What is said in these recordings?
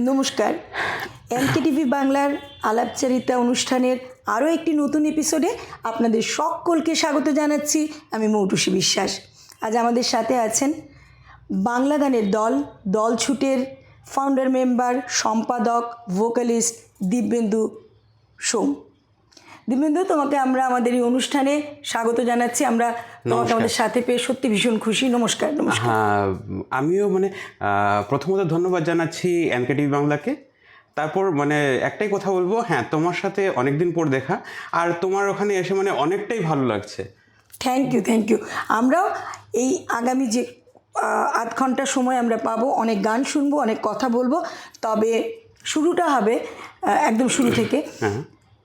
নমস্কার, এনকেটিভি বাংলার আলাপচারিতা অনুষ্ঠানের আরও একটি নতুন এপিসোডে আপনাদের সকলকে স্বাগত জানাচ্ছি। আমি মৌটুসী বিশ্বাস। আজ আমাদের সাথে আছেন বাংলা গানের দল ছুটের ফাউন্ডার মেম্বার, সম্পাদক, ভোকালিস্ট দিব্যেন্দু সোম। দিব্যেন্দু, তোমাকে আমরা আমাদের এই অনুষ্ঠানে স্বাগত জানাচ্ছি। আমরা তোমাকে আমাদের সাথে পেয়ে সত্যি ভীষণ খুশি। নমস্কার। হ্যাঁ, আমিও প্রথমত ধন্যবাদ জানাচ্ছি এনকেটিভি বাংলাকে। তারপর একটাই কথা বলবো, হ্যাঁ, তোমার সাথে অনেকদিন পর দেখা, আর তোমার ওখানে এসে অনেকটাই ভালো লাগছে। Thank you. আমরাও এই আগামী যে আধ ঘন্টা সময় আমরা পাবো, অনেক গান শুনবো, অনেক কথা বলবো। তবে শুরুটা হবে একদম শুরু থেকে।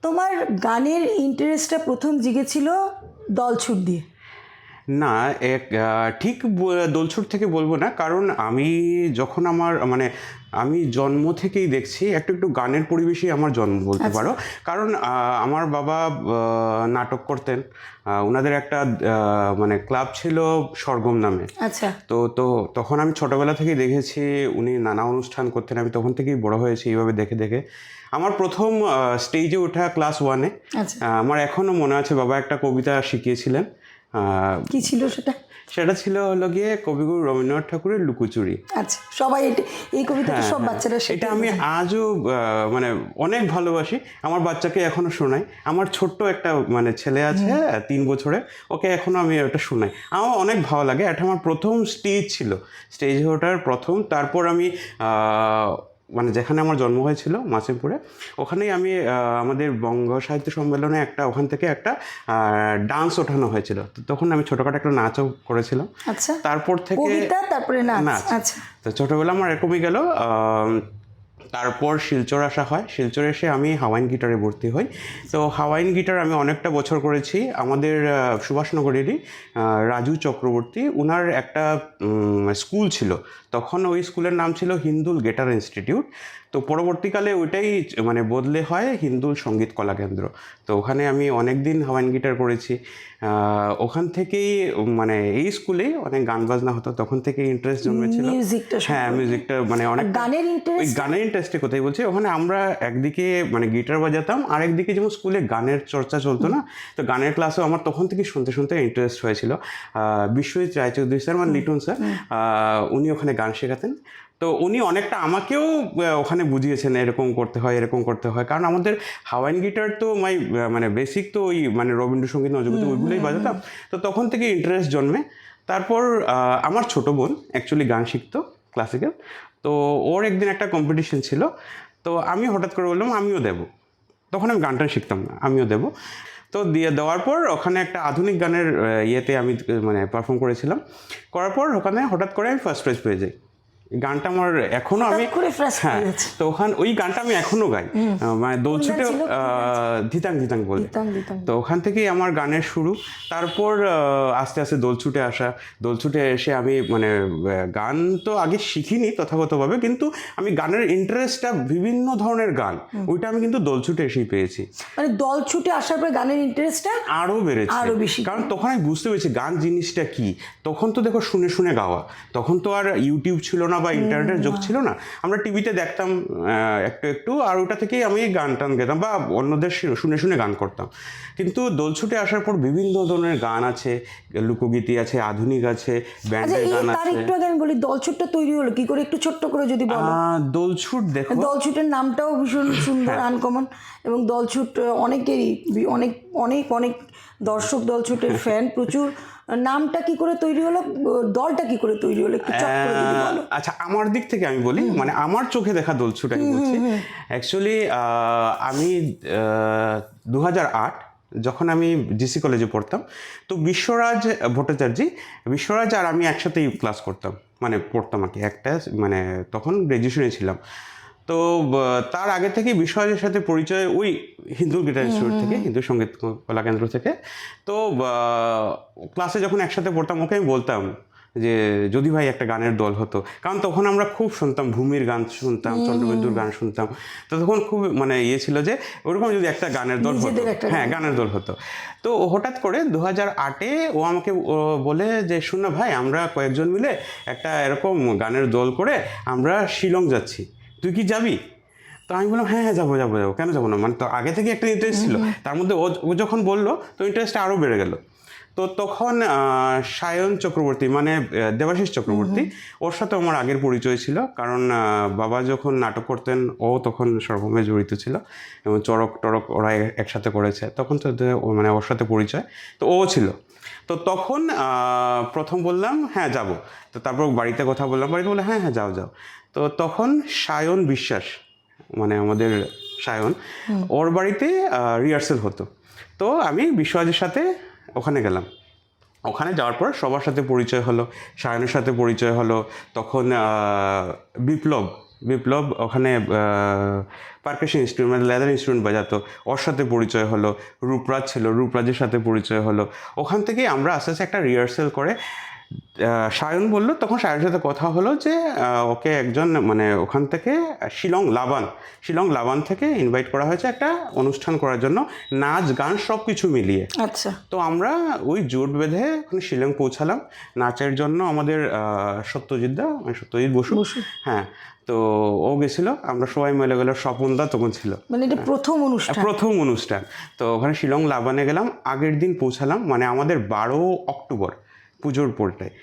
তোমার গানের ইন্টারেস্টটা প্রথম জেগেছিল দলছুট দিয়ে? না, ঠিক দোলছুট থেকে বলবো না, কারণ আমি যখন আমি জন্ম থেকেই দেখছি একটু গানের পরিবেশই আমার জন্ম বলতে পারো। কারণ আমার বাবা নাটক করতেন, ওনাদের একটা ক্লাব ছিল স্বর্গম নামে। আচ্ছা। তো তখন আমি ছোটোবেলা থেকেই দেখেছি উনি নানা অনুষ্ঠান করতেন। আমি তখন থেকেই বড় হয়েছি এইভাবে দেখে দেখে। আমার প্রথম স্টেজে ওঠা ক্লাস 1-এ। আমার এখনও মনে আছে, বাবা একটা কবিতা শিখিয়েছিলেন। কি ছিল সেটা? সেটা ছিল হলো গিয়ে কবিগুরু রবীন্দ্রনাথ ঠাকুরের লুকোচুরি। আচ্ছা, সবাই এই কবিতাটা সব বাচ্চারা শেখে। এটা আমি আজও অনেক ভালোবাসি। আমার বাচ্চাকে এখনো শোনাই। আমার ছোট্ট একটা ছেলে আছে 3 বছরের, ওকে এখনো আমি ওটা শোনাই। আমার অনেক ভালো লাগে। এটা আমার প্রথম স্টেজ ছিল, স্টেজে ওঠার প্রথম। তারপর আমি যেখানে আমার জন্ম হয়েছিল মাসিমপুরে, ওখানেই আমি আমাদের বঙ্গ সাহিত্য সম্মেলনে ওখান থেকে একটা ডান্স ওঠানো হয়েছিল। তো তখন আমি ছোটোখাটো একটা নাচও করেছিলাম। আচ্ছা। তারপর থেকে তারপরে নাচ। আচ্ছা। তো ছোটোবেলা আমার এরকমই গেল। তারপর শিলচর আসা হয়। শিলচরে এসে আমি হাওয়াইন গিটারে ভর্তি হই। তো হাওয়াইন গিটার আমি অনেকটা বছর করেছি। আমাদের সুভাষনগরেরই রাজু চক্রবর্তী, ওনার একটা স্কুল ছিল। তখন ওই স্কুলের নাম ছিল হিন্দুল গিটার ইনস্টিটিউট। তো পরবর্তীকালে ওইটাই বদলে হয় হিন্দুল সঙ্গীত কলা কেন্দ্র। তো ওখানে আমি অনেক দিন হাওয়াইন গিটার করেছি। ওখান থেকেই এই স্কুলেই অনেক গান বাজনা হতো। তখন থেকে ইন্টারেস্ট জন্মেছিল। হ্যাঁ, মিউজিকটা অনেক গানের ইন্টারেস্টে কোথায় বলছি, ওখানে আমরা একদিকে গিটার বাজাতাম, আর একদিকে যেমন স্কুলে গানের চর্চা চলতো না, তো গানের ক্লাসেও আমার তখন থেকে শুনতে শুনতে ইন্টারেস্ট হয়েছিল। বিশ্বজিৎ রায়চৌধুরী স্যার, লিটন স্যার, উনি ওখানে গান শেখাতেন। তো উনি অনেকটা আমাকেও ওখানে বুঝিয়েছেন এরকম করতে হয়। কারণ আমাদের হাওয়াইন গিটার তো বেসিক তো ওই রবীন্দ্রসঙ্গীত, নজরুল, ওইগুলোই বাজাতাম। তো তখন থেকে ইন্টারেস্ট জন্মে। তারপর আমার ছোটো বোন অ্যাকচুয়ালি গান শিখতো, ক্লাসিক্যাল। তো ওর একদিন একটা কম্পিটিশন ছিল। তো আমি হঠাৎ করে বললাম আমিও দেবো। তখন আমি গানটা শিখতাম না, আমিও দেবো। তো দেওয়ার পর ওখানে একটা আধুনিক গানের ইয়েতে আমি পারফর্ম করেছিলাম। করার পর ওখানে হঠাৎ করে আমি ফার্স্ট প্রাইজ পেয়ে যাই। গানটা আমার এখনো তো ওই গানটা আমি এখনো গাই। দোলছুটে ধিতাং বলে। তো ওখান থেকেই আমার গানের শুরু। তারপর আস্তে আস্তে দোলছুটে আসা। দোলছুটে এসে আমি গান তো আগে শিখিনি তথাগতভাবে, কিন্তু আমি গানের ইন্টারেস্টটা বিভিন্ন ধরনের গান, ওইটা আমি কিন্তু দোলছুটে এসেই পেয়েছি। দোলছুটে আসার পর গানের ইন্টারেস্টটা আরও বেড়েছে, আরও বেশি। কারণ তখন আমি বুঝতে পেরেছি গান জিনিসটা কি। তখন তো দেখো শুনে শুনে গাওয়া, তখন তো আর ইউটিউব ছিল না বা ইন্টারনেটের যুগ ছিল না। আমরা টিভিতে দেখতাম একটু, আর ওটা থেকেই আমি গান টান গেতাম বা অন্যদের শুনে শুনে গান করতাম। কিন্তু দোলছুটে আসার পর বিভিন্ন ধরনের গান আছে, লোকগীতি আছে, আধুনিক আছে, ব্যান্ডের গান আছে। একটু আগে আমি বলি, দলছুটটা তৈরি হলো কি করে, একটু ছোট্ট করে যদি বলো। দোলছুট, দেখো দলছুটের নামটাও ভীষণ সুন্দর, আনকমন। এবং দলছুট অনেকেরই, অনেক দর্শক দলছুটের ফ্যান প্রচুর। নামটা কি করে তৈরি হলো, দলটা কি করে তৈরি হলো, একটু চট করে যদি বলো। আচ্ছা, আমার দিক থেকে আমি বলি, আমার চোখে দেখা দোলছুট আমি বলছি। অ্যাকচুয়ালি আমি 2008 যখন আমি ডিসি কলেজে পড়তাম, তো বিশ্বরাজ ভট্টাচার্য আর আমি একসাথেই ক্লাস করতাম, পড়তাম আর কি, একটা তখন গ্র্যাজুয়েশনে ছিলাম। তো তার আগে থেকে বিশ্বরাজের সাথে পরিচয় ওই হিন্দু গিটার ইনস্টিটিউট থেকে, হিন্দু সঙ্গীত কলা কেন্দ্র থেকে। তো ক্লাসে যখন একসাথে পড়তাম, ওকে আমি বলতাম যে যদি ভাই একটা গানের দল হতো। কারণ তখন আমরা খুব শুনতাম, ভূমির গান শুনতাম, চন্দ্রবিন্দুর গান শুনতাম। তো তখন খুব ইয়ে ছিল যে ওরকম যদি একটা গানের দল হতো, হ্যাঁ, গানের দল হতো। তো হঠাৎ করে 2008-এ ও আমাকে বলে যে শোন না ভাই, আমরা কয়েকজন মিলে একটা এরকম গানের দল করে আমরা শিলং যাচ্ছি, তুই কি যাবি? তো আমি বললাম হ্যাঁ হ্যাঁ যাবো যাবো যাবো, কেন যাবো না, মানে তো আগে থেকে একটা ইন্টারেস্ট ছিল, তার মধ্যে ও যখন বললো তো ইন্টারেস্টটা আরও বেড়ে গেল। তো তখন সায়ন চক্রবর্তী মানে দেবাশিস চক্রবর্তী, ওর সাথে আমার আগের পরিচয় ছিল, কারণ বাবা যখন নাটক করতেন ও তখন সর্বমে জড়িত ছিল এবং চড়ক টরক ওরা একসাথে করেছে, তখন তো মানে ওর সাথে পরিচয়, তো ও ছিল। তো তখন প্রথম বললাম হ্যাঁ যাব, তো তারপর বাড়িতে কথা বললাম, বাড়িতে বললাম হ্যাঁ হ্যাঁ যাও যাও। তো তখন সায়ন বিশ্বাস মানে আমাদের সায়ন, ওর বাড়িতে রিহার্সেল হতো, তো আমি বিশ্বরাজের সাথে ওখানে গেলাম। ওখানে যাওয়ার পর সবার সাথে পরিচয় হলো, সায়নের সাথে পরিচয় হলো, তখন বিপ্লব ওখানে পারকাশন ইনস্ট্রুমেন্ট মানে লেদার ইনস্ট্রুমেন্ট বাজাতো, ওর সাথে পরিচয় হলো। রূপরাজ ছিল, রূপরাজের সাথে পরিচয় হলো। ওখান থেকে আমরা আস্তে আস্তে একটা রিহার্সেল করে সায়ন বললো, তখন সায়নের সাথে কথা হলো যে ওকে একজন মানে ওখান থেকে শিলং লাবান থেকে ইনভাইট করা হয়েছে একটা অনুষ্ঠান করার জন্য, নাচ গান সব কিছু মিলিয়ে। আচ্ছা। তো আমরা ওই জোট বেঁধে ওখানে শিলং পৌঁছালাম নাচের জন্য। আমাদের সত্যজিৎ বসু, হ্যাঁ, তো ও গেছিলো, আমরা সবাই মিলে গেল, স্বপনদা তখন ছিল, মানে এটা প্রথম অনুষ্ঠান। তো ওখানে শিলং লাবানে গেলাম, আগের দিন পৌঁছালাম, মানে আমাদের 12 অক্টোবর পুজোর পরটায়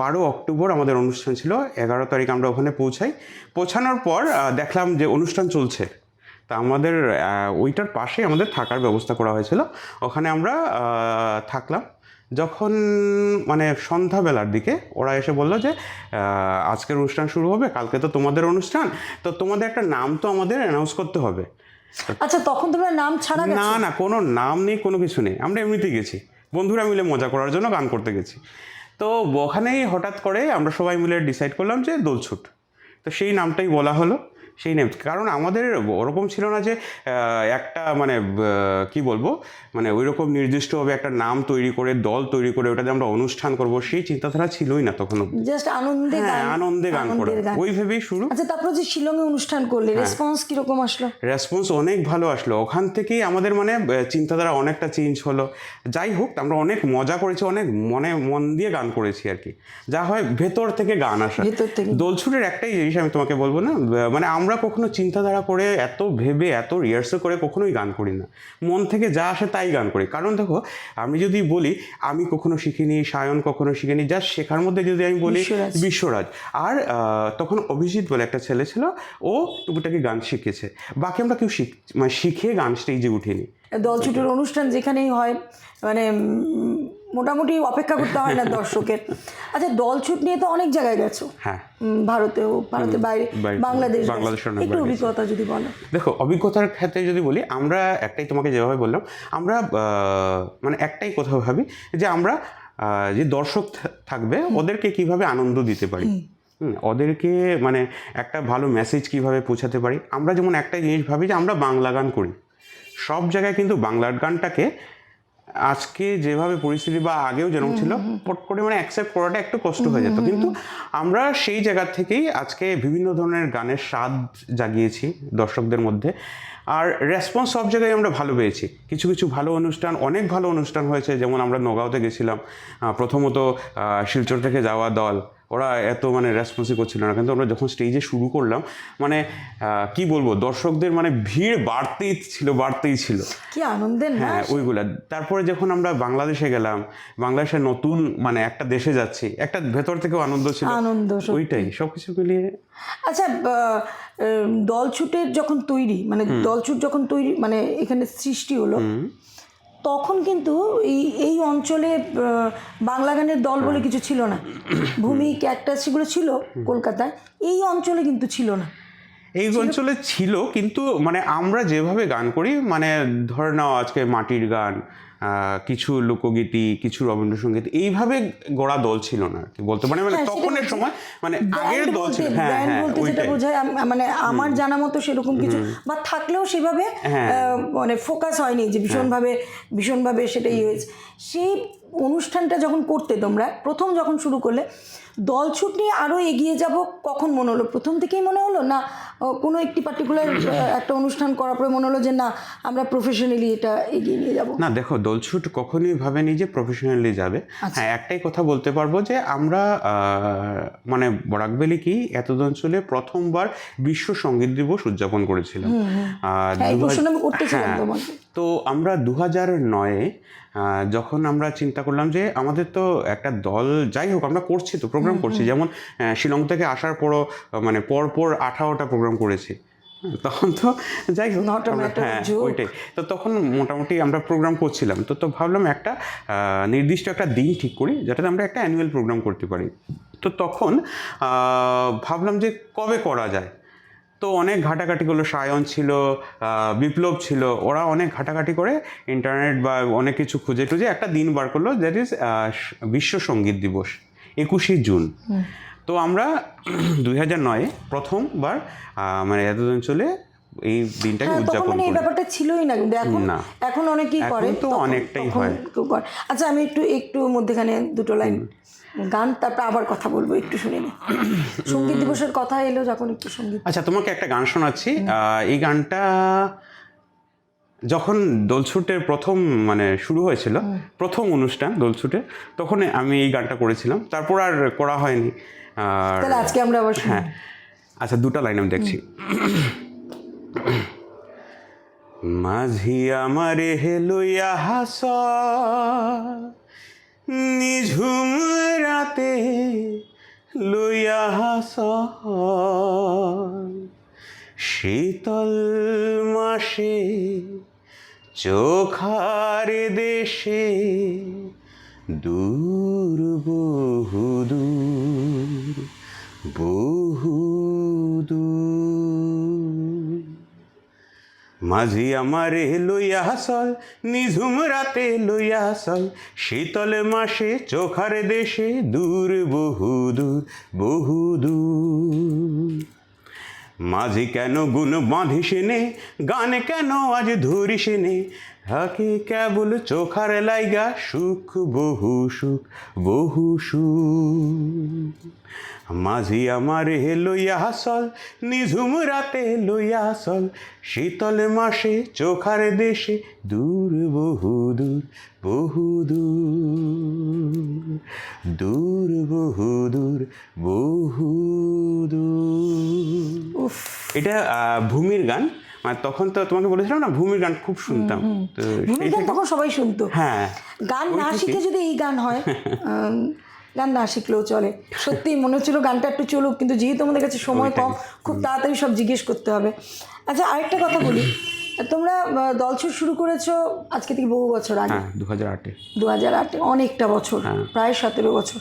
12 অক্টোবর আমাদের অনুষ্ঠান ছিল, 11 তারিখ আমরা ওখানে পৌঁছানোর পর দেখলাম যে অনুষ্ঠান চলছে। তা আমাদের ওইটার পাশে আমাদের থাকার ব্যবস্থা করা হয়েছিল, ওখানে আমরা থাকলাম। যখন মানে সন্ধ্যাবেলার দিকে ওরা এসে বললো যে আজকের অনুষ্ঠান শুরু হবে, কালকে তো তোমাদের অনুষ্ঠান, তো তোমাদের একটা নাম তো আমাদের অ্যানাউন্স করতে হবে। আচ্ছা, তখন তোমরা নাম ছাড়া গেছো? না কোনো নাম নেই, কোনো কিছু নেই, আমরা এমনিতেই গেছি, বন্ধুরা মিলে মজা করার জন্য গান করতে গেছি। তো ওখানেই হঠাৎ করে আমরা সবাই মিলে ডিসাইড করলাম যে দোলছুট, তো সেই নামটাই বলা হলো। সেই নেম, কারণ আমাদের ওরকম ছিল না যে একটা মানে কি বলবো, মানে ওই রকম নির্দিষ্টভাবে একটা নাম তৈরি করে দল তৈরি করে ওটাতে আমরা অনুষ্ঠান করব, সেই চিন্তাধারা ছিলই না তখন। জাস্ট আনন্দে গান করা, ওই ভেবেই শুরু। আচ্ছা, তারপর যে শিলংয়ে অনুষ্ঠান করলে রেসপন্স কিরকম আসলো? রেসপন্স অনেক ভালো আসলো, ওখান থেকেই আমাদের মানে চিন্তাধারা অনেকটা চেঞ্জ হলো। যাই হোক, আমরা অনেক মজা করেছি, অনেক মন দিয়ে গান করেছি আর কি, যা হয় ভেতর থেকে গান আসা। দোলছুটের একটাই জিনিস আমি তোমাকে বলবো না, মানে আমরা কখনো চিন্তাধারা করে এত ভেবে এত রিহার্সাল করে কখনোই গান করি না, মন থেকে যা আসে তাই গান করি। কারণ দেখো, আমি যদি বলি আমি কখনো শিখিনি, সায়ন কখনো শিখিনি, যা শেখার মধ্যে যদি আমি বলি বিশ্বরাজ, আর তখন অভিজিৎ বলে একটা ছেলে ছিল, ও টুকিটাকি গান শিখেছে, বাকি আমরা কেউ মানে শিখে গান স্টেজে উঠিনি। দলছুটের অনুষ্ঠান যেখানেই হয় মানে মোটামুটি অপেক্ষা করতে হয় না দর্শকের। আচ্ছা, দলছুট নিয়ে তো অনেক জায়গায় গেছো, হ্যাঁ, ভারতের বাইরে, বাংলাদেশ, একটু অভিজ্ঞতা যদি বলো। দেখো, অভিজ্ঞতার ক্ষেত্রে যদি বলি, আমরা একটাই তোমাকে যেভাবে বললাম, আমরা মানে একটাই কথা ভাবি যে আমরা যে দর্শক থাকবে ওদেরকে কিভাবে আনন্দ দিতে পারি, ওদেরকে মানে একটা ভালো মেসেজ কিভাবে পৌঁছাতে পারি। আমরা যেমন একটাই জিনিস ভাবি যে আমরা বাংলা গান করি, সব জায়গায় কিন্তু বাংলার গানটাকে আজকে যেভাবে পরিস্থিতি বা আগেও যেরকম ছিল পট করে মানে অ্যাকসেপ্ট করাটা একটু কষ্ট হয়ে যেত, কিন্তু আমরা সেই জায়গা থেকেই আজকে বিভিন্ন ধরনের গানের স্বাদ জাগিয়েছি দর্শকদের মধ্যে, আর রেসপন্স সব জায়গায় আমরা ভালো পেয়েছি। কিছু কিছু ভালো অনুষ্ঠান, অনেক ভালো অনুষ্ঠান হয়েছে, যেমন আমরা নগাঁওতে গেছিলাম, প্রথমত শিলচর থেকে যাওয়া দল, ওরা এত মানে রেসপন্সই করছিল না, কিন্তু আমরা যখন স্টেজে শুরু করলাম মানে কি বলবো, দর্শকদের মানে ভিড় বাড়তেই ছিল, কি আনন্দের। হ্যাঁ, ওইগুলা। তারপরে যখন আমরা বাংলাদেশে গেলাম, বাংলাদেশে নতুন মানে একটা দেশে যাচ্ছি, একটা ভেতর থেকেও আনন্দ ছিল, ওইটাই সবকিছু মিলিয়ে। আচ্ছা, দলছুটের যখন তৈরি মানে এখানে সৃষ্টি হলো, তখন কিন্তু এই অঞ্চলে বাংলা গানের দল বলে কিছু ছিল না। ভূমি, ক্যাকটাস সেগুলো ছিল কলকাতায়, এই অঞ্চলে কিন্তু ছিল না। এই অঞ্চলে ছিল, কিন্তু মানে আমরা যেভাবে গান করি, মানে ধরে নাও আজকে মাটির গান, কিছু লোকগীতি, কিছু রবীন্দ্রসঙ্গীত, এইভাবে গড়া দল ছিল না আর কি বলতে পারি, মানে তখনের সময় মানে আগের দল ছিল। হ্যাঁ হ্যাঁ, যেটা বোঝায় মানে আমার জানা মতো সেরকম কিছু, বা থাকলেও সেভাবে মানে ফোকাস হয়নি যে ভীষণভাবে সেটাই হয়েছে। সেই অনুষ্ঠানটা যখন করতে তোমরা প্রথম যখন শুরু করলে, দলছুট নিয়ে আরও এগিয়ে যাব কখন মনে হলো? প্রথম থেকেই মনে হলো, না কোনো একটি পার্টিকুলার একটা অনুষ্ঠান করার পরে মনে হলো যে না আমরা প্রফেশনালি এটা এগিয়ে নিয়ে যাব? না দেখো, দোলছুট কখনোই ভাবেনি যে প্রফেশনালি যাবে। হ্যাঁ, একটাই কথা বলতে পারবো যে আমরা মানে বরাক ভ্যালি কি এতদ অঞ্চলে প্রথমবার বিশ্ব সঙ্গীত দিবস উদযাপন করেছিলাম। এই প্রশ্ন আমি করতেছিলাম হ্যাঁ, তোমাকে। তো আমরা 2009-এ যখন আমরা চিন্তা করলাম যে আমাদের তো একটা দল, যাই হোক আমরা করছি তো, প্রোগ্রাম করছি, যেমন শিলং থেকে আসার পরও মানে পরপর 18টা প্রোগ্রাম করেছি। তখন তো যাই হোক হ্যাঁ ওইটাই, তো তখন মোটামুটি আমরা প্রোগ্রাম করছিলাম, তো ভাবলাম একটা নির্দিষ্ট একটা দিন ঠিক করি যেটাতে আমরা একটা অ্যানুয়াল প্রোগ্রাম করতে পারি। তো তখন ভাবলাম যে কবে করা যায়। তো অনেক ঘাটাঘাটি করলো, সায়ন ছিল, বিপ্লব ছিল, ওরা অনেক ঘাটাঘাটি করে ইন্টারনেট বা অনেক কিছু খুঁজে টুজে একটা দিন বার করলো, দ্যাট ইজ বিশ্ব সঙ্গীত দিবস 21শে জুন। তো আমরা 2009-এ প্রথমবার মানে এত অঞ্চলে এই দিনটাকে উদযাপন এই করি। ব্যাপারটা ছিলই না, কিন্তু এখন অনেকেই করে, তো অনেকটাই হয়। আচ্ছা আমি একটু মধ্যেখানে দুটো লাইন গান, তারপর আবার কথা বলবো, একটু শুনে নি। সঙ্গীত দিবসের কথা এলো যখন, একটু সঙ্গীত। আচ্ছা, তোমাকে একটা গান শোনাচ্ছি। এই গানটা যখন দোলছুটের প্রথম মানে শুরু হয়েছিল, প্রথম অনুষ্ঠান দোলছুটে, তখন আমি এই গানটা করেছিলাম, তারপর আর করা হয়নি। আর তাহলে আজকে আমরা আবার হ্যাঁ, আচ্ছা দুটা লাইন আমি দেখছি। মাঝি আমারে লইয়া হাস নিঝুম রাতে লইয়া হাস, শীতল মাসে চোখার দেশে দূর বহু দূর বহু দূর। মাঝি আমারে লইয়া হাসল নিঝুম রাতে লইয়া হাসল, শীতল মাসে চোখার দেশে দূর বহু দূর বহু দূর। মাঝি কেন গুণ বাঁধিস নে, গান কেন আজ ধরিস নে, হাকে কেবল চোখার লাইগা সুখ বহু সুখ বহু সুখ। মাঝি আমারে লইয়া হাসল নিঝুম রাতে লইয়া হাসল, শীতল মাসে চোখার দেশে দূর বহু দূর বহু দূর দূর বহু দূর বহু দূর। এটা ভূমির গান। মানে তখন তো তোমাকে বলেছিলাম না, ভূমির গান খুব শুনতাম। তো ভূমির গান তখন সবাই শুনতো। হ্যাঁ, গান না শিখে যদি এই গান হয়, গান না শিখলেও চলে। সত্যি মনে হচ্ছিল গানটা একটু চলুক, কিন্তু যেহেতু আমাদের কাছে সময় কম, খুব তাড়াতাড়ি সব জিজ্ঞেস করতে হবে। আচ্ছা আরেকটা কথা বলি, তোমরা দলছুট শুরু করেছো আজকে থেকে বহু বছর আগে। 2008-এ। 2008-এ, অনেকটা বছর, প্রায় 17 বছর।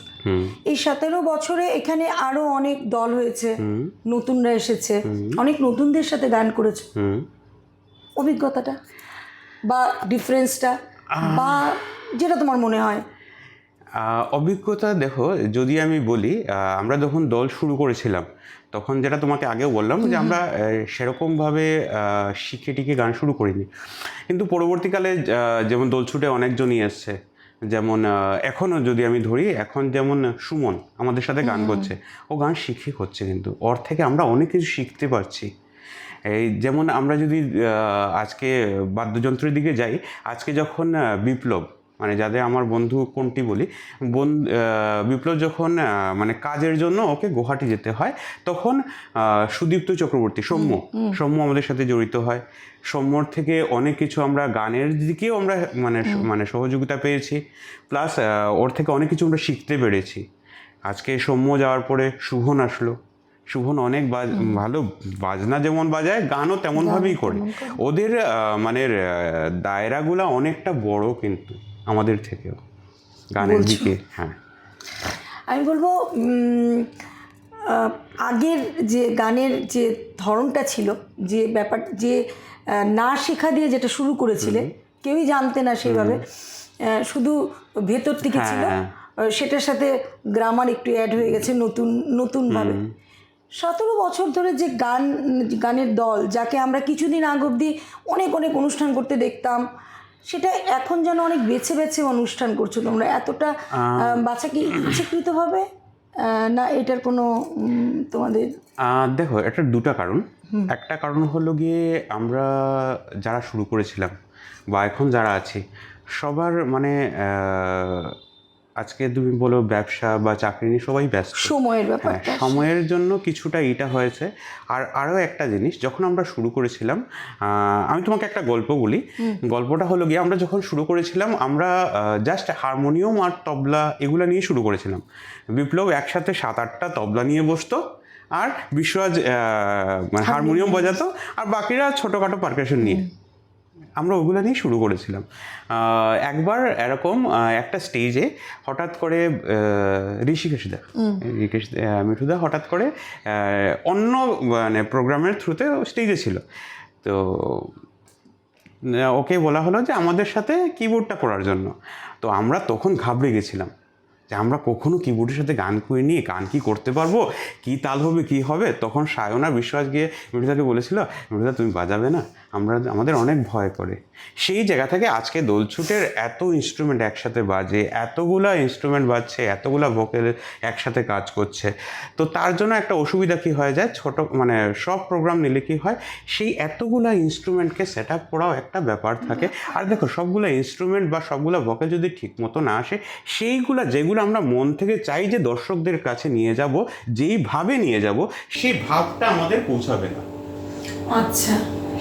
এই 17 বছরে এখানে আরো অনেক দল হয়েছে, নতুনরা এসেছে, অনেক নতুনদের সাথে গান করেছো। অভিজ্ঞতাটা বা ডিফারেন্সটা বা যেটা তোমার মনে হয়? অভিজ্ঞতা দেখো, যদি আমি বলি, আমরা যখন দল শুরু করেছিলাম তখন যেটা তোমাকে আগেও বললাম যে আমরা সেরকমভাবে শিখে টিকে গান শুরু করিনি, কিন্তু পরবর্তীকালে যেমন দোলছুটে অনেকজনই এসছে, যেমন এখনও যদি আমি ধরি, এখন যেমন সুমন আমাদের সাথে গান করছে, ও গান শিখে হচ্ছে, কিন্তু ওর থেকে আমরা অনেক কিছু শিখতে পারছি। এই যেমন আমরা যদি আজকে বাদ্যযন্ত্রের দিকে যাই, আজকে যখন বিপ্লব, মানে যাদের আমার বন্ধু কোনটি বলি, বিপ্লব যখন মানে কাজের জন্য ওকে গুয়াহাটি যেতে হয়, তখন সুদীপ্ত চক্রবর্তী সৌম্য আমাদের সাথে জড়িত হয়। সৌম্যর থেকে অনেক কিছু আমরা গানের দিকেও আমরা মানে সহযোগিতা পেয়েছি, প্লাস ওর থেকে অনেক কিছু আমরা শিখতে পেরেছি। আজকে সৌম্য যাওয়ার পরে শুভন আসলো, শুভন অনেক ভালো বাজনা যেমন বাজায়, গানও তেমনভাবেই করে। ওদের মানে দায়রাগুলো অনেকটা বড় কিন্তু আমাদের থেকেও গানের দিকে। হ্যাঁ, আমি বলবো আগের যে গানের যে ধরনটা ছিল, যে ব্যাপার, যে না শেখা দিয়ে যেটা শুরু করেছিলে, কেউই জানতে না সেইভাবে, শুধু ভেতর থেকে ছিল, সেটার সাথে গ্রামার একটু অ্যাড হয়ে গেছে নতুনভাবে। 17 বছর ধরে যে গানের দল, যাকে আমরা কিছুদিন আগ অবধি অনেক অনুষ্ঠান করতে দেখতাম, সেটা এখন যেন অনেক বেছে বেছে অনুষ্ঠান করছো তোমরা। এতটা বাচ্চা কি ইচ্ছাকৃতভাবে, না এটার কোনো তোমাদের? দেখো, এটার দুটো কারণ। একটা কারণ হলো গিয়ে আমরা যারা শুরু করেছিলাম বা এখন যারা আছি সবার মানে আজকে তুমি বলো ব্যবসা বা চাকরি নিয়ে সবাই ব্যস্ত। সময়ের হ্যাঁ, ব্যাপারটা সময়ের জন্য কিছুটা এটা হয়েছে। আর আরও একটা জিনিস, যখন আমরা শুরু করেছিলাম, আমি তোমাকে একটা গল্প বলি। গল্পটা হলো গিয়ে আমরা যখন শুরু করেছিলাম আমরা জাস্ট হারমোনিয়াম আর তবলা এগুলো নিয়ে শুরু করেছিলাম। বিপ্লব একসাথে 7-8টা তবলা নিয়ে বসতো, আর বিশ্বরাজ মানে হারমোনিয়াম বাজাতো, আর বাকিরা ছোটোখাটো পারকাশন নিয়ে। আমরা ওগুলো নিয়ে শুরু করেছিলাম। একবার এরকম একটা স্টেজে হঠাৎ করে ঋষিকেশদা মিঠুদা হঠাৎ করে অন্য মানে প্রোগ্রামের থ্রুতে স্টেজে ছিল। তো ওকে বলা হলো যে আমাদের সাথে কিবোর্ডটা করার জন্য। তো আমরা তখন ঘাবড়ে গেছিলাম যে আমরা কখনো কিবোর্ডের সাথে গান করিনি, গান কি করতে পারবো, কি তাল হবে কি হবে। তখন সায়ন আর বিশ্বাস গিয়ে মিঠুদাকে বলেছিল, মিঠুদা তুমি বাজাবে না, আমাদের অনেক ভয় করে। সেই জায়গা থেকে আজকে দোলছুটের এত ইনস্ট্রুমেন্ট একসাথে বাজে, এতগুলা ইনস্ট্রুমেন্ট বাজছে, এতগুলা ভোকেল একসাথে কাজ করছে। তো তার জন্য একটা অসুবিধা কী হয়ে যায়, ছোটো মানে সব প্রোগ্রাম নিলে কী হয়, সেই এতগুলা ইনস্ট্রুমেন্টকে সেট আপ করাও একটা ব্যাপার থাকে। আর দেখো সবগুলো ইনস্ট্রুমেন্ট বা সবগুলো ভোকেল যদি ঠিক মতো না আসে, যেগুলো আমরা মন থেকে চাই যে দর্শকদের কাছে নিয়ে যাব, যেইভাবে নিয়ে যাব, সেই ভাবটা আমাদের পৌঁছাবে না। আচ্ছা,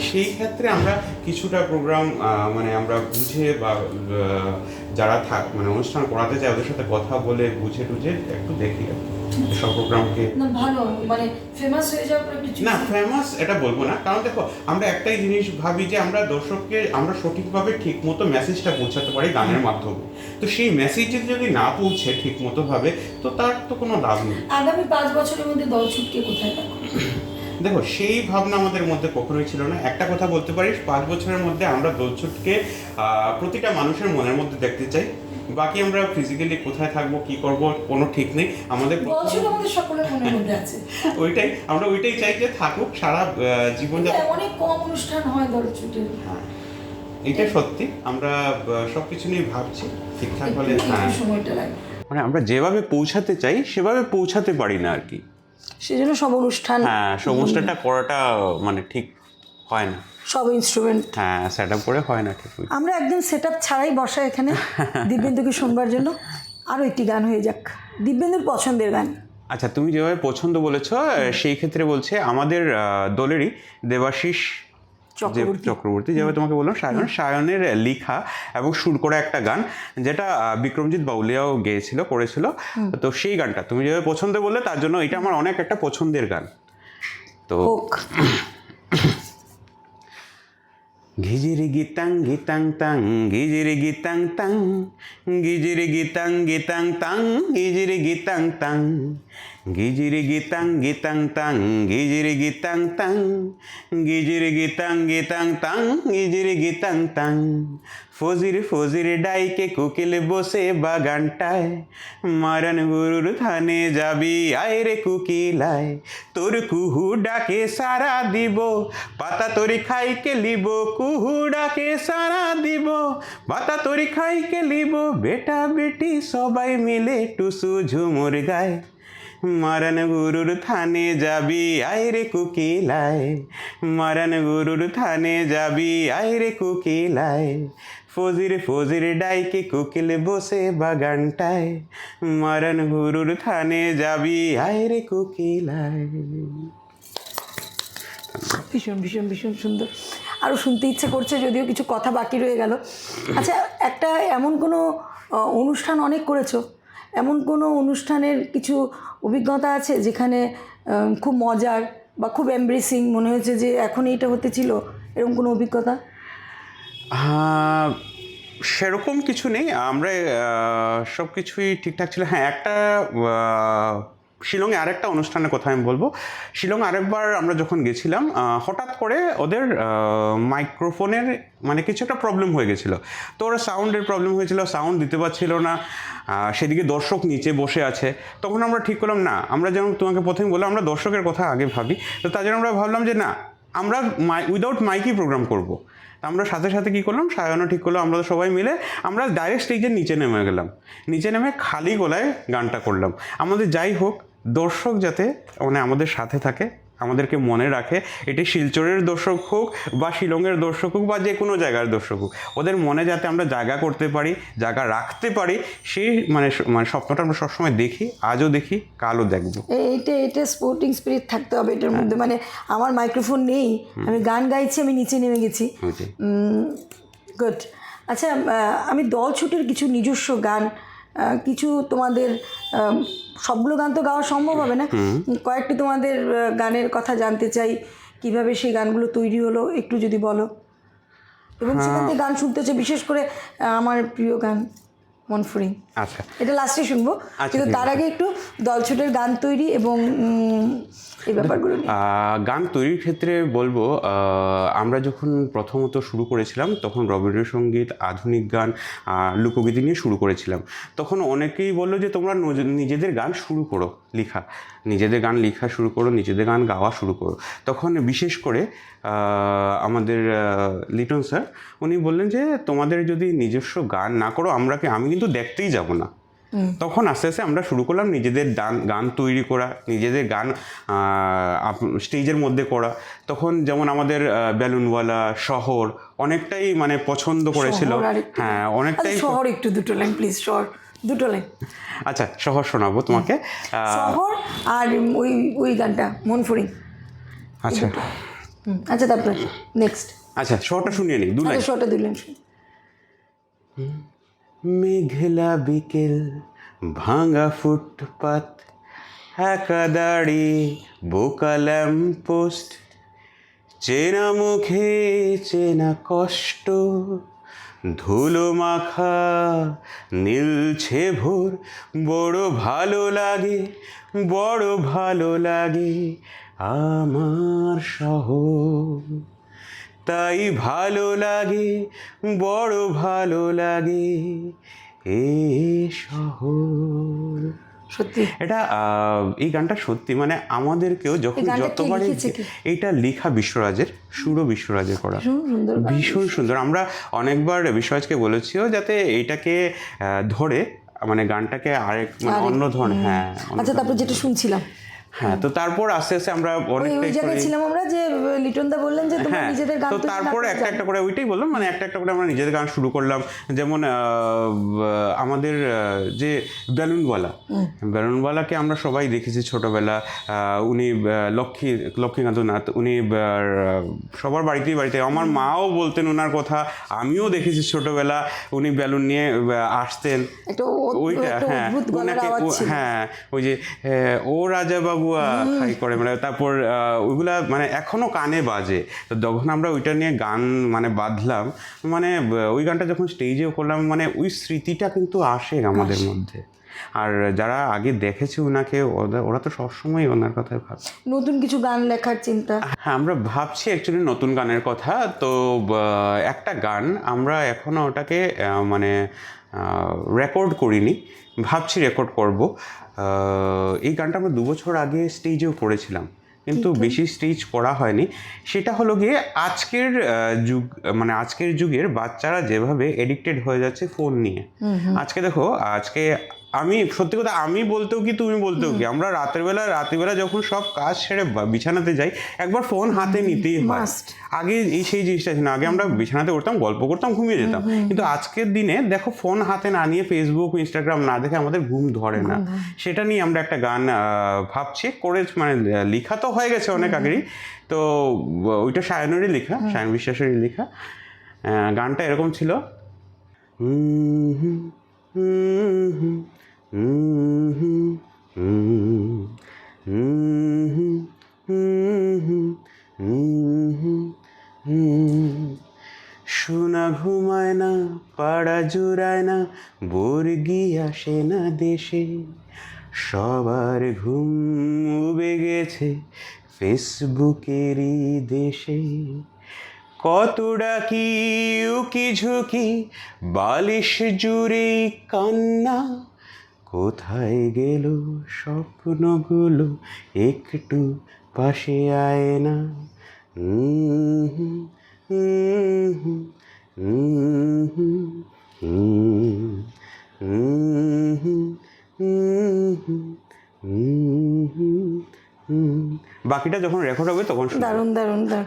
সেই ক্ষেত্রে আমরা কিছুটা প্রোগ্রাম মানে আমরা বুঝে বা যারা মানে অনুষ্ঠান করাতে চায় ওদের সাথে কথা বলে বুঝে টুঝে একটু দেখি সব প্রোগ্রামকে। না ভালো, মানে ফেমাস হয়ে যাওয়ার পরে কিছু না ফেমাস এটা বলবো না, কারণ দেখো আমরা একটাই জিনিস ভাবি যে আমরা দর্শককে আমরা সঠিকভাবে ঠিক মতো মেসেজটা পৌঁছাতে পারি গানের মাধ্যমে। তো সেই মেসেজ যদি না পৌঁছে ঠিক মতো ভাবে, তো তার তো কোনো লাভ নেই। আগামী 5 বছরের মধ্যে দলছুটকে কোথায় পাবো? দেখো সেই ভাবনা আমাদের মধ্যে কখনোই ছিল না। একটা কথা বলতে পারি, 5 বছরের মধ্যে আমরা দোলছুটকে প্রতিটা মানুষের মনের মধ্যে দেখতে চাই। বাকি আমরা ফিজিক্যালি কোথায় থাকবো কি করব কোনো ঠিক নেই। আমাদের সকলের মনের মধ্যে আছে। আমরা ওইটাই চাই যে থাকুক সারা জীবন। অনেক কম অনুষ্ঠান হয় দলছুটের। হ্যাঁ, এটা সত্যি। আমরা সবকিছু নিয়ে ভাবছি ঠিকঠাক হলে। হ্যাঁ, সময়টা লাগে, মানে আমরা যেভাবে পৌঁছাতে চাই সেভাবে পৌঁছাতে পারি না আর কি। সেজন্য সব অনুষ্ঠান, হ্যাঁ, অনুষ্ঠানটা করাটা মানে ঠিক হয় না। সব ইনস্ট্রুমেন্ট হ্যাঁ সেট আপ করে হয় না ঠিক। আমরা একদম সেট আপ ছাড়াই বসা এখানে দিব্যেন্দুকে শুনবার জন্য। আরও একটি গান হয়ে যাক, দিব্যেন্দুর পছন্দের গান। আচ্ছা, তুমি যেভাবে পছন্দ বলেছ সেই ক্ষেত্রে বলছে আমাদের দলেরই দেবাশিস চক্রবর্তী, যেভাবে তোমাকে বললাম, সায়নের লেখা এবং সুর করা একটা গান, যেটা বিক্রমজিৎ বাউলিয়াও করেছিল। তো সেই গানটা তুমি যেভাবে পছন্দ বললে, তার জন্য এটা আমার অনেক একটা পছন্দের গান। তো ঘিজিরি গিতাং গিতাং তাং ঘিজিরি গিতাং তাং ঘিজিরি গিতাং গিতাং তাং ঘিজিরি গিতাং তাং ঘিজিরি গিতাং গিতাং তাং ঘিজিরি গিতাং তাং ঘিজিরি গিতাং গিতাং তাং ঘিজিরি গিতাং তাং ফজির ডাইকে কোকিল বসে বাগানটায়, মারান গুরুর থানে যাবি আয় রে কুকিলায়, তোর কুহু ডাকে সারা দিব, পাতা তরি খাইকে লিব, কুহু ডাকে সারা দিব, পাতা তরি খাইকে লিব, বেটা বেটি সবাই মিলে টুসু ঝুমুর গায়, মারান গুরুর থানে যাবি আয় রে কুকিলায়, মারান গুরুর থানে যাবি আয় রে কুকিলায়, ফজির ডাইকে কোকিল বসে বাগানটায়, মারান গুরুর থানে যাবি আয় রে কোকিলায়। ভীষণ ভীষণ ভীষণ সুন্দর, আরও শুনতে ইচ্ছে করছে, যদিও কিছু কথা বাকি রয়ে গেল। আচ্ছা, একটা এমন কোনো অনুষ্ঠান অনেক করেছো, এমন কোনো অনুষ্ঠানের কিছু অভিজ্ঞতা আছে যেখানে খুব মজার বা খুব এমব্রেসিং মনে হয়েছে যে এখন এইটা হতে ছিল, এরকম কোনো অভিজ্ঞতা? সেরকম কিছু নেই, আমরা সব কিছুই ঠিকঠাক ছিল। হ্যাঁ, একটা শিলংয়ে আরেকটা অনুষ্ঠানের কথা আমি বলবো। শিলংয়ে আরেকবার আমরা যখন গেছিলাম, হঠাৎ করে ওদের মাইক্রোফোনের মানে কিছু একটা প্রবলেম হয়ে গেছিলো। তো ওরা সাউন্ডের প্রবলেম হয়েছিল, সাউন্ড দিতে পারছিল না, সেদিকে দর্শক নিচে বসে আছে। তখন আমরা ঠিক করলাম, না, আমরা যেমন তোমাকে প্রথমে বললাম আমরা দর্শকের কথা আগে ভাবি, তো তার জন্য আমরা ভাবলাম যে না, আমরা উইদাউট মাইকই প্রোগ্রাম করবো। আমরা সাথে সাথে কী করলাম, সায়নও ঠিক করলাম, আমরা সবাই মিলে আমরা ডাইরেক্ট স্টেজের নিচে নেমে গেলাম। নিচে নেমে খালি গলায় গানটা করলাম। আমাদের যাই হোক, দর্শক যাতে মানে আমাদের সাথে থাকে, আমাদেরকে মনে রাখে, এটি শিলচরের দর্শক হোক বা শিলংয়ের দর্শক হোক বা যে কোনো জায়গার দর্শক হোক, ওদের মনে যাতে আমরা জায়গা করতে পারি, জায়গা রাখতে পারি, সেই মানে স্বপ্নটা আমরা সবসময় দেখি, আজও দেখি, কালও দেখবো। এটা স্পোর্টিং স্পিরিট থাকতে হবে এটার মধ্যে। মানে আমার মাইক্রোফোন নেই, আমি গান গাইছি, আমি নিচে নেমে গেছি। গুড। আচ্ছা, আমি দল ছুটের কিছু নিজস্ব গান, কিছু তোমাদের, সবগুলো গান তো গাওয়া সম্ভব হবে না, কয়েকটি তোমাদের গানের কথা জানতে চাই, কিভাবে সেই গানগুলো তৈরি হলো একটু যদি বলো। এবং সেখান থেকে গান শুনতে চাই, বিশেষ করে আমার প্রিয় গান মন ফুরিং। আচ্ছা, এটা লাস্টে শুনবো, কিন্তু তার আগে একটু দলছুটের গান তৈরি এবং এই ব্যাপারগুলো নিয়ে। গান তৈরির ক্ষেত্রে বলবো, আমরা যখন প্রথমত শুরু করেছিলাম তখন রবীন্দ্রসঙ্গীত, আধুনিক গান, লোকগীতি নিয়ে শুরু করেছিলাম। তখন অনেকেই বললো যে তোমরা নিজেদের গান শুরু করো লেখা, নিজেদের গান লেখা শুরু করো, নিজেদের গান গাওয়া শুরু করো। তখন বিশেষ করে আমাদের লিটন স্যার উনি বললেন যে তোমাদের যদি নিজস্ব গান না করো আমি কিন্তু দেখতেই যাব না। তখন আস্তে আস্তে আমরা শুরু করলাম নিজেদের গান তৈরি করা, নিজেদের গান স্টেজের মধ্যে করা। তখন যেমন আমাদের বেলুনওয়ালা, শহর অনেকটাই মানে পছন্দ করেছিল। হ্যাঁ, অনেকটাই। শহর একটু দুটো লাইন প্লিজ, শহর দুটো লাইন। আচ্ছা, শহর শোনাবো তোমাকে। শহর আর ওই গানটা মন ফুরিং। আচ্ছা আচ্ছা, তারপরে নেক্সট। আচ্ছা, শহরটা শুনিয়ে নিই, দু লাইন। শহরটা 2 লাইন। মেঘলা বিকেল, ভাঙা ফুটপাত, একা দাড়ি, বোকা ল্যাম্পপোস্ট, চেনা মুখে চেনা কষ্ট, ধুলো মাখা নীলছে ভোর, বড় ভালো লাগে, বড় ভালো লাগে আমার শহর, তাই ভালো লাগে, বড় ভালো লাগে এ শহর। সত্যি এটা এই গানটা সত্যি মানে আমাদেরকেও যখন যতবার, এইটা লেখা বিশ্বরাজের, সুরও বিশ্বরাজের করা, ভীষণ সুন্দর। আমরা অনেকবার বিশ্বরাজকে বলেছিও যাতে এইটাকে ধরে মানে গানটাকে আরেক মানে অন্য ধরনের। হ্যাঁ, আচ্ছা, তারপর যেটা শুনছিলাম, হ্যাঁ, তো তারপর আস্তে আস্তে আমরা অনেকটাই ছিলাম আমরা, যে লিটন দা বললেন যে তোমরা নিজেদের গান, তো তারপরে একটা করে ওইটাই বললাম, মানে একটা করে আমরা নিজেদের গান শুরু করলাম। যেমন আমাদের যে বেলুনওয়ালাকে আমরা সবাই দেখেছি ছোটবেলা। উনি লক্ষ্মীকান্ত নাথ, উনি সবার বাড়িতে, আমার মাও বলতেন ওনার কথা, আমিও দেখেছি ছোটবেলা, উনি বেলুন নিয়ে আসতেন। ওইটা হ্যাঁ, ওই যে ও রাজা বাবুয়া খাই করে, মানে তারপর ওইগুলা মানে এখনো কানে বাজে। তো যখন আমরা ওইটা নিয়ে গান মানে বাঁধলাম, মানে ওই গানটা যখন স্টেজেও করলাম, মানে ওই স্মৃতিটা কিন্তু আসে আমাদের মধ্যে। আর যারা আগে দেখেছে ওনাকে, ওরা তো সবসময় ওনার কথাই ভাবে। নতুন কিছু গান লেখার চিন্তা? হ্যাঁ, আমরা ভাবছি অ্যাকচুয়ালি নতুন গানের কথা। তো একটা গান আমরা এখনও ওটাকে মানে রেকর্ড করিনি, ভাবছি রেকর্ড করব। এই গানটা আমরা 2 বছর আগে স্টেজেও করেছিলাম, কিন্তু বেশি স্টেজ করা হয়নি। সেটা হলো গিয়ে আজকের মানে আজকের যুগের বাচ্চারা যেভাবে এডিক্টেড হয়ে যাচ্ছে ফোন নিয়ে। আজকে দেখো, আজকে আমি সত্যি কথা, আমি বলতেও কি তুমি বলতেও কি, আমরা রাত্রিবেলা যখন সব কাজ ছেড়ে বিছানাতে যাই, একবার ফোন হাতে নিতেই হয়। আগে সেই জিনিসটা ছিল না। আগে আমরা বিছানাতে উঠতাম, গল্প করতাম, ঘুমিয়ে যেতাম। কিন্তু আজকের দিনে দেখো, ফোন হাতে না নিয়ে ফেসবুক, ইনস্টাগ্রাম না দেখে আমাদের ঘুম ধরে না। সেটা নিয়ে আমরা একটা গান ভাবছি করে, মানে লেখা তো হয়ে গেছে অনেক আগেরই। তো ওইটা সায়নেরই লেখা, সায়ন বিশ্বাসেরই লেখা। গানটা এরকম ছিল, সোনা ঘুমায় না, পাড়া জুড়ায় না, বর্গি আসে না দেশে, সবার ঘুম উবে গেছে ফেসবুকেরই দেশে, কত ডাকি উকি ঝুঁকি, বালিশ জুড়ে কান্না, কোথায় গেল স্বপ্নগুলো, একটু পাশে আয় না। বাকি বাকিটা যখন রেকর্ড হবে তখন শুনবো। দারুণ দারুণ দারুণ।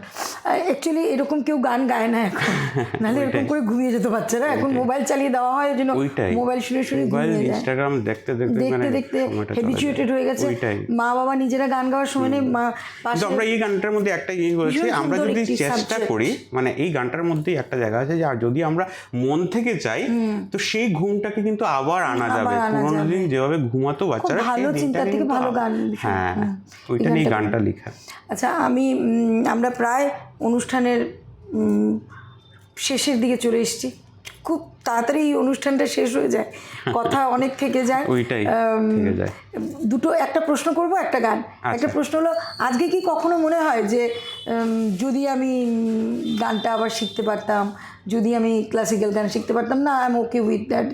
অ্যাকচুয়ালি এরকম কেউ গান গায় না এখন, নাহলে এরকম করে ঘুমিয়ে যেত বাচ্চারা। এখন মোবাইল চালিয়ে দেওয়া হয়, ওই জন্য ওইটাই। মোবাইল শুনে শুনে মোবাইল ঘুমিয়ে যায়। ইনস্টাগ্রাম দেখতে দেখতে দেখতে দেখতে সময়টা চলে যায়। হ্যাবিচুয়েটেড হয়ে গেছে। ওইটাই। মা বাবা নিজেরা গান গাওয়ার সময় নেই, মা কিন্তু পাশে আমরা এই গানটার মধ্যে একটা জিনিস বলেছি, ভীষণ আমরা সুন্দর যদি একটি চেষ্টা subject। করি, মানে এই গানটার মধ্যেই একটা জায়গা আছে যে আর যদি আমরা মন থেকে চাই তো সেই ঘুমটাকে কিন্তু আবার আনা যাবে। আনা পুরোনো যাবে। দিন যেভাবে ঘুমাতো বাচ্চারা, ভালো সেই চিন্তা দিনটা থেকে কিন্তু ভালো গান ভীষণ। হ্যাঁ, ওইটা নিয়ে গানটা লেখা। আচ্ছা, আমরা প্রায় অনুষ্ঠানের শেষের দিকে চলে এসেছি। খুব তাড়াতাড়ি এই অনুষ্ঠানটা শেষ হয়ে যায়, কথা অনেক থেকে যায়। ওইটাই থেকে যায়। একটা প্রশ্ন করব, একটা গান। একটা প্রশ্ন হলো, আজকে কি কখনো মনে হয় যে যদি আমি গানটা আবার শিখতে পারতাম, যদি আমি ক্লাসিক্যাল গান শিখতে পারতাম, না I am okay with that,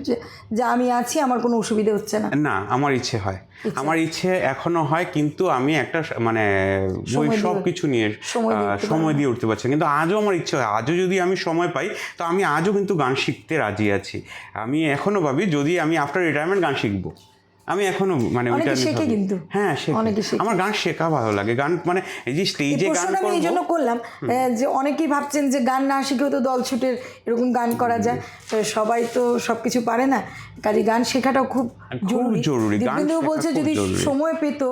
যে আমি আছি, আমার কোনো অসুবিধা হচ্ছে না? না, আমার ইচ্ছে হয়, আমার ইচ্ছে এখনো হয়, কিন্তু আমি একটা মানে ওই সব কিছু নিয়ে সময় দিয়ে উঠতে পারছি। কিন্তু আজও আমার ইচ্ছে হয়, আজও যদি আমি সময় পাই তো আমি আজও কিন্তু গান শিখতে রাজি আছি। আমি এখনো ভাবি যদি আমি আফটার রিটায়ারমেন্ট গান শিখবো, আমি এখনো মানে ওইটা শেখে কিন্তু। হ্যাঁ, অনেকে শেখে। আমার গান শেখা ভালো লাগে। গান মানে এই যে স্টেজে গান আমি এই জন্য করলাম যে অনেকেই ভাবছেন যে গান না শিখেও তো দল ছুটের এরকম গান করা যায়, তো সবাই তো সব কিছু পারে না, কাজে গান শেখাটাও খুব জরুরি। দীপেন্দু বলছে যদি সময় পেত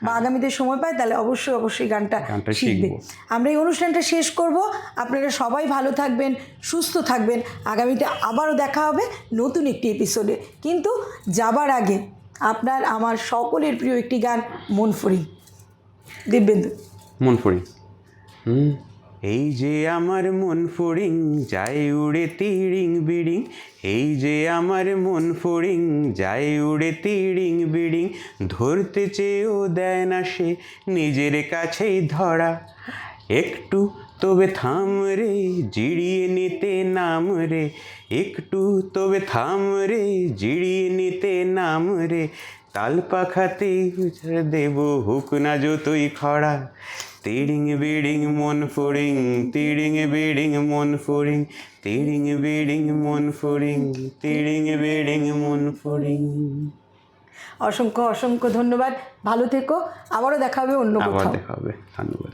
বা আগামীতে সময় পায় তাহলে অবশ্যই গানটা শিখবে। আমরা এই অনুষ্ঠানটা শেষ করব। আপনারা সবাই ভালো থাকবেন, সুস্থ থাকবেন। আগামীতে আবারও দেখা হবে নতুন একটি এপিসোডে, কিন্তু যাবার আগে আপনার আমার সকলের প্রিয় একটি গান, মন ফড়িং। দিব্যেন্দু। মন ফড়িং। এই যে আমার মন ফড়িং যায় উড়ে তিড়িং বিড়িং, এই যে আমার মন ফড়িং যায় উড়ে তিড়িং বিড়িং, ধরতে চেয়েও দেয় না সে নিজের কাছেই ধরা, একটু তবে থাম রে জিড়িয়ে নিতে নাম রে, একটু তবে থাম রে জিড়িয়ে নিতে নাম রে, তাল পাখাতে দেব হুক না যতই খরা, তিড়িং বিড়িং মন ফড়িং, তিড়িং বিড়িং মন ফড়িং, তিড়িং বিড়িং মন ফড়িং, তিড়িং বিড়িং মন ফড়িং। অসংখ্য ধন্যবাদ, ভালো থেকো, আবারও দেখা হবে অন্য কোথাও। আবার দেখা হবে, ধন্যবাদ।